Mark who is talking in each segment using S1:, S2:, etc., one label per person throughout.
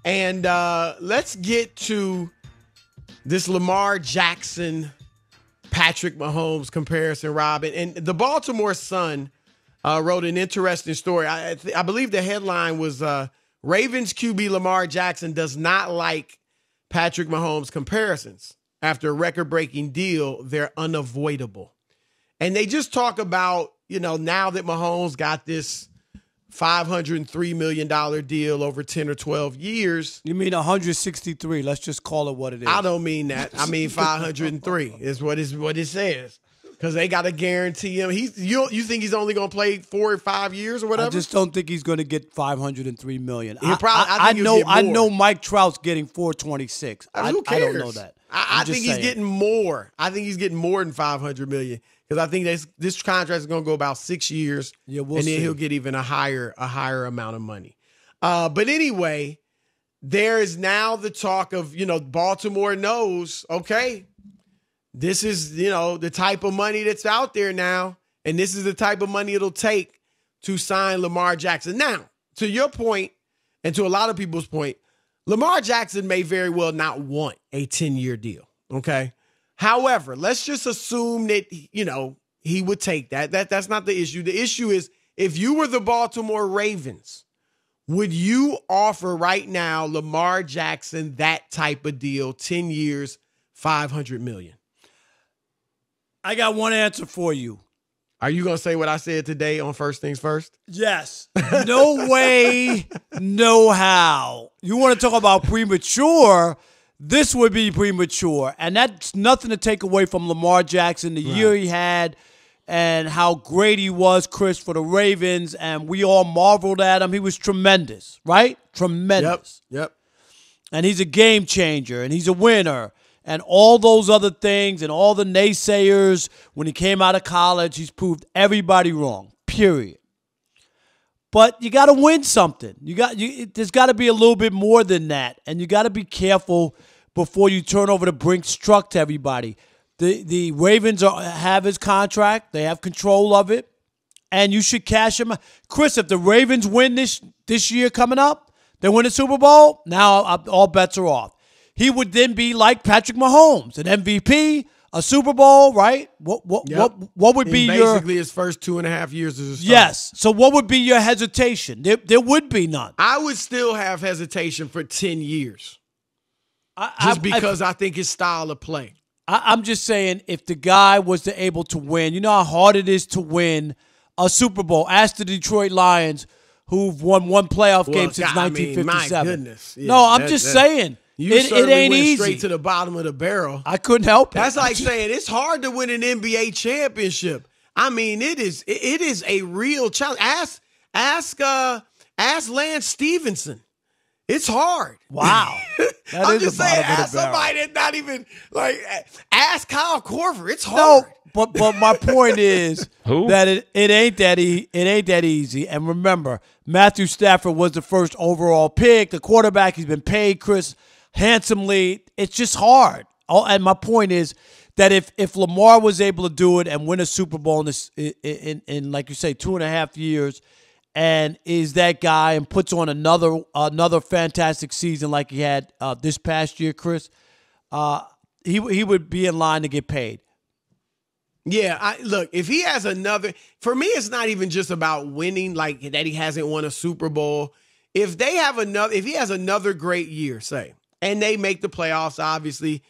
S1: And let's get to this Lamar Jackson, Patrick Mahomes comparison, Rob. And the Baltimore Sun wrote an interesting story. I believe the headline was Ravens QB Lamar Jackson does not like Patrick Mahomes comparisons. After a record-breaking deal, they're unavoidable. And they just talk about, now that Mahomes got this $503 million deal over 10 or 12 years.
S2: You mean 163. Let's just call it what it is.
S1: I don't mean that. I mean 503 is what it says. Because they got to guarantee him. You think he's only going to play 4 or 5 years or whatever?
S2: I just don't think he's going to get $503 million.
S1: I
S2: know Mike Trout's getting $426.
S1: Who cares?
S2: I don't know that.
S1: I think he's getting more. I think he's getting more than $500 million because I think this contract is going to go about 6 years.
S2: Yeah,
S1: and then he'll get even a higher amount of money. But anyway, there is now the talk of Baltimore knows, okay, this is the type of money that's out there now, and this is the type of money it'll take to sign Lamar Jackson. Now, to your point, and to a lot of people's point, Lamar Jackson may very well not want a 10-year deal, okay? However, let's just assume that, he would take that. That's not the issue. The issue is, if you were the Baltimore Ravens, would you offer right now Lamar Jackson that type of deal, 10 years, $500 million?
S2: I got one answer for you.
S1: Are you going to say what I said today on First Things First?
S2: Yes. No way, no how. You want to talk about premature? This would be premature. And that's nothing to take away from Lamar Jackson, the year he had, and how great he was, Chris, for the Ravens. And we all marveled at him. He was tremendous, right? Tremendous.
S1: Yep.
S2: And he's a game changer, and he's a winner. And all those other things and all the naysayers, when he came out of college, he's proved everybody wrong, period. But you got to win something. There's got to be a little bit more than that. And you got to be careful before you turn over the Brinks truck to everybody. The Ravens have his contract. They have control of it. And you should cash him. Chris, if the Ravens win this year coming up, they win the Super Bowl, now all bets are off. He would then be like Patrick Mahomes, an MVP, a Super Bowl, right? What would be
S1: basically his first 2.5 years as a starter?
S2: Yes. So what would be your hesitation? There would be none.
S1: I would still have hesitation for 10 years. Because I think his style of play.
S2: I'm just saying, if the guy was able to win, you know how hard it is to win a Super Bowl. Ask the Detroit Lions, who've won one playoff game since 1957.
S1: My goodness. Yeah,
S2: no, I'm just saying. It ain't
S1: went
S2: easy.
S1: Straight to the bottom of the barrel.
S2: I couldn't help it.
S1: That's like saying it's hard to win an NBA championship. I mean, it is a real challenge. Ask Lance Stevenson. It's hard.
S2: Wow.
S1: I'm just saying, ask somebody that's not even ask Kyle Korver. It's hard.
S2: No, but my point is that it ain't that easy. And remember, Matthew Stafford was the first overall pick. The quarterback, he's been paid, Chris, handsomely. It's just hard. And my point is that if Lamar was able to do it and win a Super Bowl in like you say, 2.5 years, and is that guy and puts on another fantastic season like he had this past year, Chris, he would be in line to get paid.
S1: Yeah, look, if he has another, for me, it's not even just about winning, like that he hasn't won a Super Bowl. If he has another great year, say, and they make the playoffs, obviously,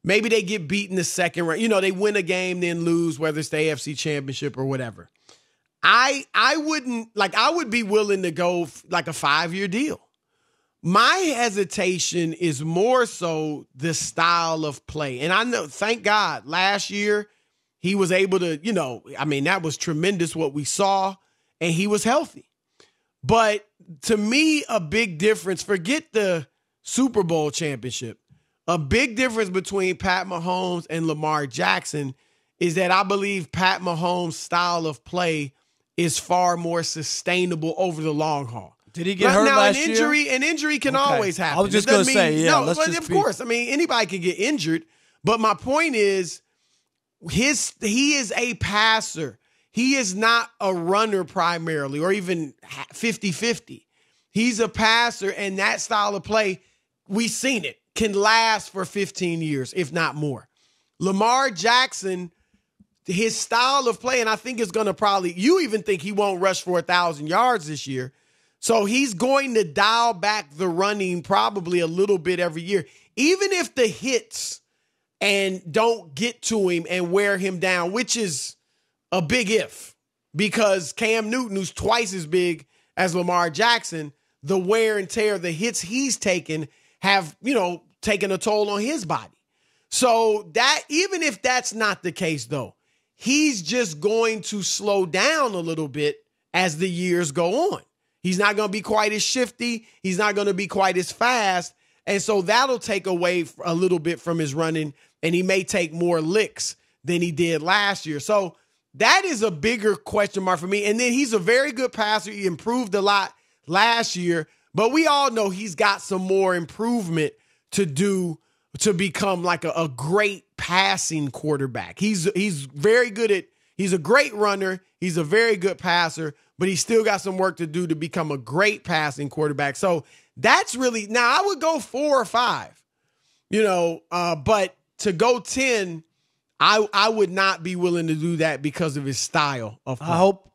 S1: maybe they get beat in the second round. They win a game, then lose, whether it's the AFC Championship or whatever. I would be willing to go like a 5-year deal. My hesitation is more so the style of play. And I know, thank God, last year he was able to, that was tremendous what we saw, and he was healthy. But to me, a big difference, forget the Super Bowl championship, a big difference between Pat Mahomes and Lamar Jackson is that I believe Pat Mahomes' style of play is far more sustainable over the long haul.
S2: Did he get hurt last year?
S1: An injury can always happen.
S2: I was just going to say, yeah.
S1: Of course. I mean, anybody can get injured. But my point is, he is a passer. He is not a runner primarily, or even 50-50. He's a passer, and that style of play, we've seen it, can last for 15 years, if not more. Lamar Jackson, his style of play, and I think it's going to probably, you even think he won't rush for 1,000 yards this year. So he's going to dial back the running probably a little bit every year. Even if the hits and don't get to him and wear him down, which is a big if, because Cam Newton, who's twice as big as Lamar Jackson, the wear and tear, the hits he's taken have, taken a toll on his body. So that, even if that's not the case, though, he's just going to slow down a little bit as the years go on. He's not going to be quite as shifty. He's not going to be quite as fast. And so that'll take away a little bit from his running, and he may take more licks than he did last year. So that is a bigger question mark for me. And then he's a very good passer. He improved a lot last year, but we all know he's got some more improvement to do to become like a great passing quarterback. He's very good he's a great runner. He's a very good passer, but he's still got some work to do to become a great passing quarterback. So that's really, now I would go 4 or 5, but to go 10, I would not be willing to do that because of his style of play.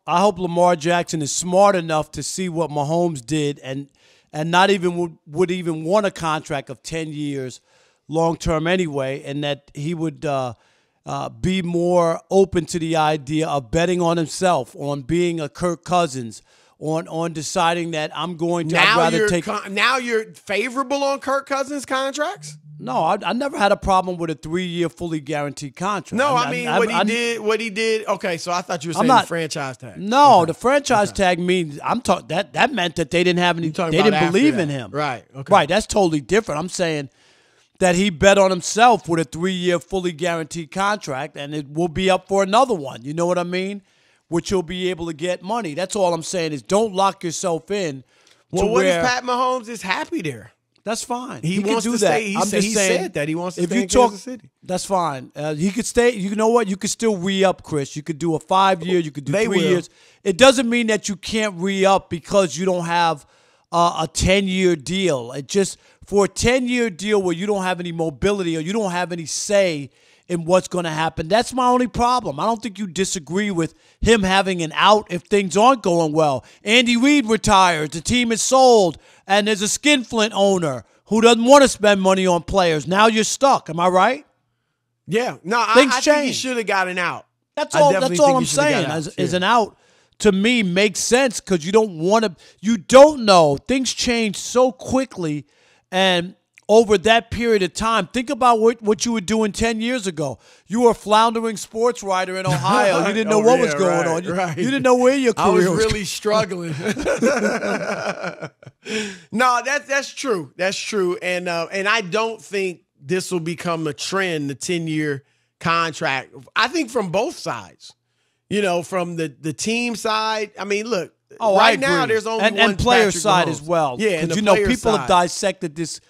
S2: I hope Lamar Jackson is smart enough to see what Mahomes did and not even would even want a contract of 10 years long term anyway, and that he would be more open to the idea of betting on himself, on being a Kirk Cousins, on deciding that I'm going to.
S1: Now you're favorable on Kirk Cousins contracts?
S2: No, I never had a problem with a 3-year fully guaranteed contract.
S1: No, what he did. Okay, so I thought you were saying the franchise tag.
S2: No, okay. The franchise tag means that meant that they didn't have any. They didn't believe in him.
S1: Right. Okay.
S2: Right. That's totally different. I'm saying that he bet on himself with a 3-year fully guaranteed contract, and it will be up for another one. You know what I mean? Which you'll be able to get money. That's all I'm saying is don't lock yourself in.
S1: Well, what if Pat Mahomes is happy there?
S2: That's fine.
S1: He wants
S2: can do
S1: to
S2: that.
S1: Stay. He said that he wants to stay in Kansas City.
S2: That's fine. He could stay. You know what? You could still re-up, Chris. You could do a 5-year. You could do 3 years. It doesn't mean that you can't re-up because you don't have a 10-year deal. It just, for a 10-year deal where you don't have any mobility or you don't have any say in what's going to happen, that's my only problem. I don't think you disagree with him having an out if things aren't going well. Andy Reid retires, the team is sold, and there's a skinflint owner who doesn't want to spend money on players. Now you're stuck. Am I right?
S1: Yeah. No, I think he should have got an out.
S2: That's all I'm saying. As an out, to me, makes sense because you don't know. Things change so quickly, and over that period of time, think about what you were doing 10 years ago. You were a floundering sports writer in Ohio. You didn't know what was going on. You didn't know where your career was.
S1: I was really struggling. No, that's true. That's true. And I don't think this will become a trend, the 10-year contract. I think from both sides. From the team side. I mean, look, right now there's only one
S2: and player
S1: Patrick
S2: side
S1: Mahomes.
S2: as well.
S1: Yeah,
S2: because people have dissected this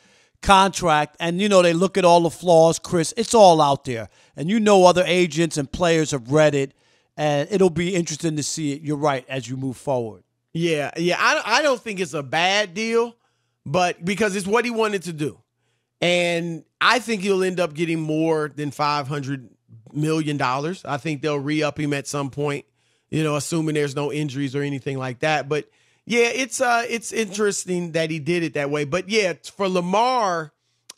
S2: contract, and they look at all the flaws, Chris. It's all out there, and other agents and players have read it, and it'll be interesting to see it. You're right as you move forward.
S1: Yeah. I don't think it's a bad deal, but because it's what he wanted to do, and I think he'll end up getting more than $500 million. I think they'll re-up him at some point, assuming there's no injuries or anything like that. But yeah, it's interesting that he did it that way. But yeah, for Lamar,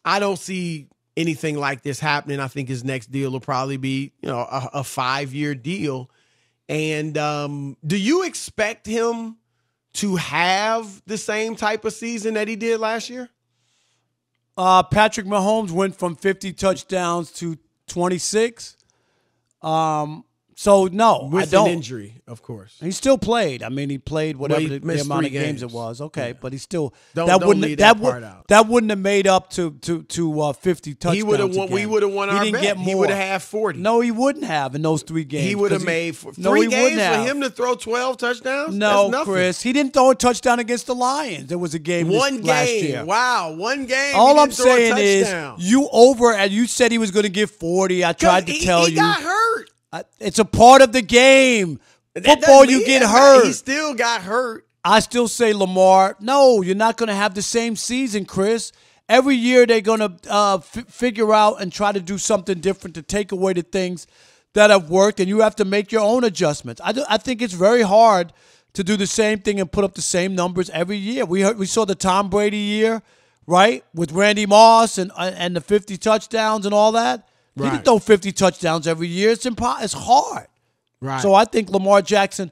S1: I don't see anything like this happening. I think his next deal will probably be, a 5-year deal. And do you expect him to have the same type of season that he did last year?
S2: Patrick Mahomes went from 50 touchdowns to 26. So, no,
S1: with
S2: I don't.
S1: An injury, of course.
S2: He still played. I mean, he played whatever the amount of games it was. Okay, yeah. But he still
S1: don't leave that part out.
S2: That wouldn't have made up to 50 touchdowns.
S1: He would have won. We would have won our bet. He would have had 40.
S2: No, he wouldn't have in those 3 games.
S1: He would have made 3 games for him to throw 12 touchdowns.
S2: No, Chris, he didn't throw a touchdown against the Lions. There was a game last year.
S1: Wow, one game.
S2: All I'm saying is you said he was going to give 40. I tried to tell you.
S1: He got hurt.
S2: It's a part of the game. Football, you get hurt.
S1: He still got hurt.
S2: I still say Lamar. No, you're not going to have the same season, Chris. Every year they're going to figure out and try to do something different to take away the things that have worked, and you have to make your own adjustments. I think it's very hard to do the same thing and put up the same numbers every year. We saw the Tom Brady year, right, with Randy Moss and the 50 touchdowns and all that. Right. He can throw 50 touchdowns every year. It's hard.
S1: Right.
S2: So I think Lamar Jackson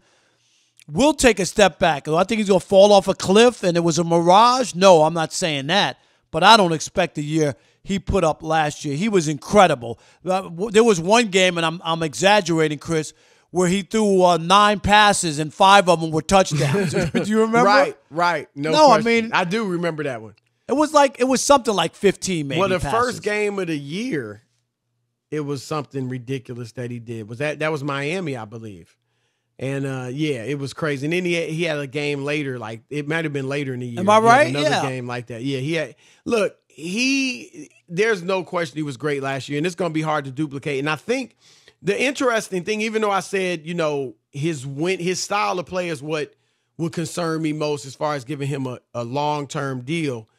S2: will take a step back. I think he's going to fall off a cliff and it was a mirage. No, I'm not saying that. But I don't expect the year he put up last year. He was incredible. There was one game, and I'm exaggerating, Chris, where he threw 9 passes and 5 of them were touchdowns. Do you remember?
S1: Right. No,
S2: question.
S1: I mean, I do remember that one.
S2: It was something like 15 maybe.
S1: Well, the
S2: passes.
S1: first game of the year, it was something ridiculous that he did. That was Miami, I believe. And, it was crazy. And then he had a game later, like it might have been later in the year.
S2: Am I right?
S1: Another game like that. Yeah, there's no question he was great last year, and it's going to be hard to duplicate. And I think the interesting thing, even though I said, his style of play is what would concern me most as far as giving him a long-term deal,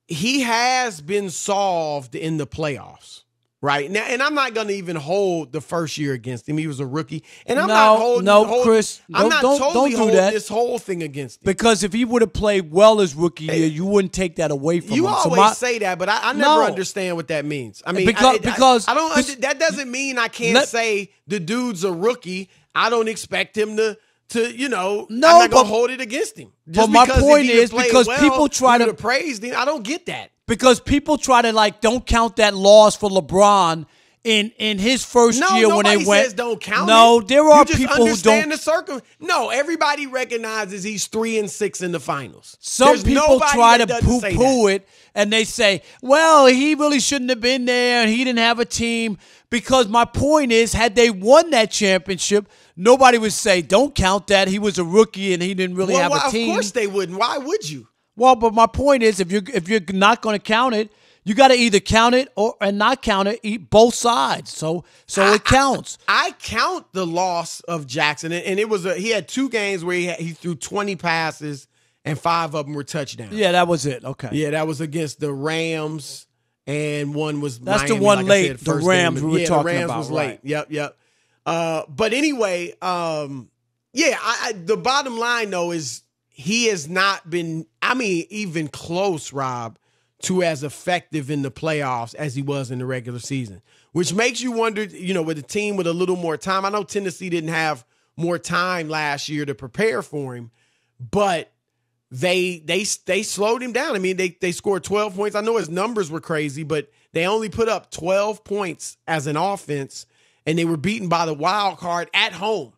S1: he has been solved in the playoffs. Right now, and I'm not going to even hold the first year against him. He was a rookie, and I'm not holding.
S2: Chris,
S1: I'm not totally
S2: do
S1: holding
S2: that.
S1: This whole thing against him.
S2: Because if he would have played well his rookie year, you wouldn't take that away from him.
S1: You always say that, but I never understand what that means. I mean, because I don't. That doesn't mean I can't say the dude's a rookie. I don't expect him to. I'm not gonna hold it against him.
S2: Just but my point is because people try to
S1: praise him. I don't get that.
S2: Because people try to don't count that loss for LeBron in his first year when they went.
S1: Nobody says don't count it.
S2: No, there are people who don't.
S1: Understand the circle. No, everybody recognizes he's 3-6 in the finals.
S2: Some people try to poo-poo it, and they say, well, he really shouldn't have been there, and he didn't have a team. Because my point is, had they won that championship, nobody would say, don't count that. He was a rookie, and he didn't really have a team.
S1: Of course they wouldn't. Why would you?
S2: Well, but my point is, if you're not going to count it, you got to either count it and not count it. Eat both sides, so it counts.
S1: I count the loss of Jackson, and it was he had 2 games where he threw 20 passes and 5 of them were touchdowns.
S2: Yeah, that was it. Okay.
S1: Yeah, that was against the Rams, and one was
S2: that's
S1: Miami,
S2: the one
S1: like
S2: late.
S1: I said,
S2: the Rams we were talking
S1: the Rams
S2: about.
S1: Was
S2: right.
S1: late. Yep. But anyway, the bottom line though is. He has not been, even close, Rob, to as effective in the playoffs as he was in the regular season, which makes you wonder, with a team with a little more time. I know Tennessee didn't have more time last year to prepare for him, but they slowed him down. I mean, they scored 12 points. I know his numbers were crazy, but they only put up 12 points as an offense, and they were beaten by the wild card at home.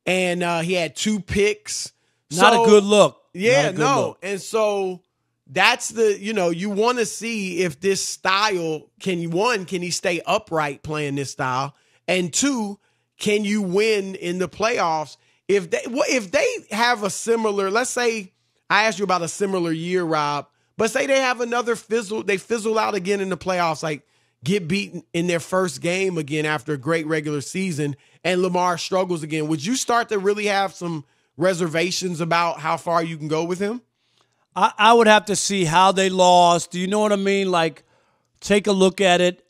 S1: And he had 2 picks.
S2: Not a good look.
S1: Yeah, no. And so that's you want to see if this style can he stay upright playing this style? And 2, can you win in the playoffs? If they have a similar, let's say I asked you about a similar year, Rob, but say they have another fizzle out again in the playoffs, like get beaten in their first game again after a great regular season, and Lamar struggles again. Would you start to really have some reservations about how far you can go with him?
S2: I would have to see how they lost. Do you know what I mean? Like, take a look at it.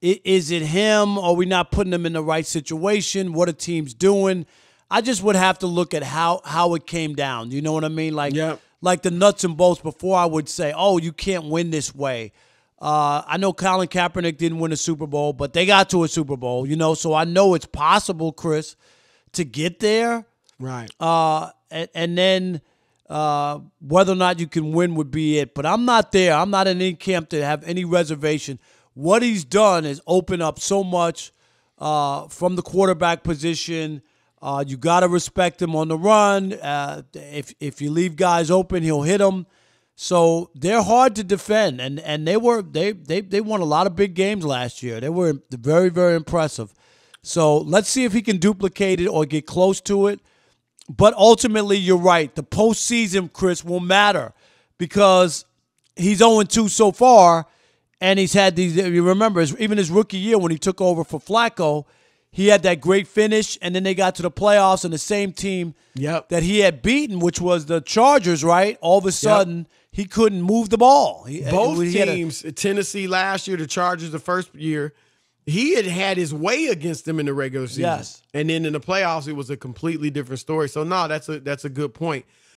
S2: Is it him? Are we not putting him in the right situation? What are teams doing? I just would have to look at how it came down. Do you know what I mean? Like, like the nuts and bolts before I would say, oh, you can't win this way. I know Colin Kaepernick didn't win a Super Bowl, but they got to a Super Bowl, so I know it's possible, Chris, to get there.
S1: Right.
S2: And then whether or not you can win would be it. But I'm not there. I'm not in any camp to have any reservation. What he's done is open up so much from the quarterback position. You got to respect him on the run. If you leave guys open, he'll hit them. So they're hard to defend. And they won a lot of big games last year. They were very, very impressive. So let's see if he can duplicate it or get close to it. But ultimately, you're right. The postseason, Chris, will matter because he's 0-2 so far, and he's had these. You remember, even his rookie year when he took over for Flacco, he had that great finish, and then they got to the playoffs, and the same team that he had beaten, which was the Chargers, right? All of a sudden, he couldn't move the ball.
S1: Both teams, Tennessee last year, the Chargers the first year, he had his way against them in the regular season.
S2: Yes.
S1: And then in the playoffs, it was a completely different story. So, no, that's a good point.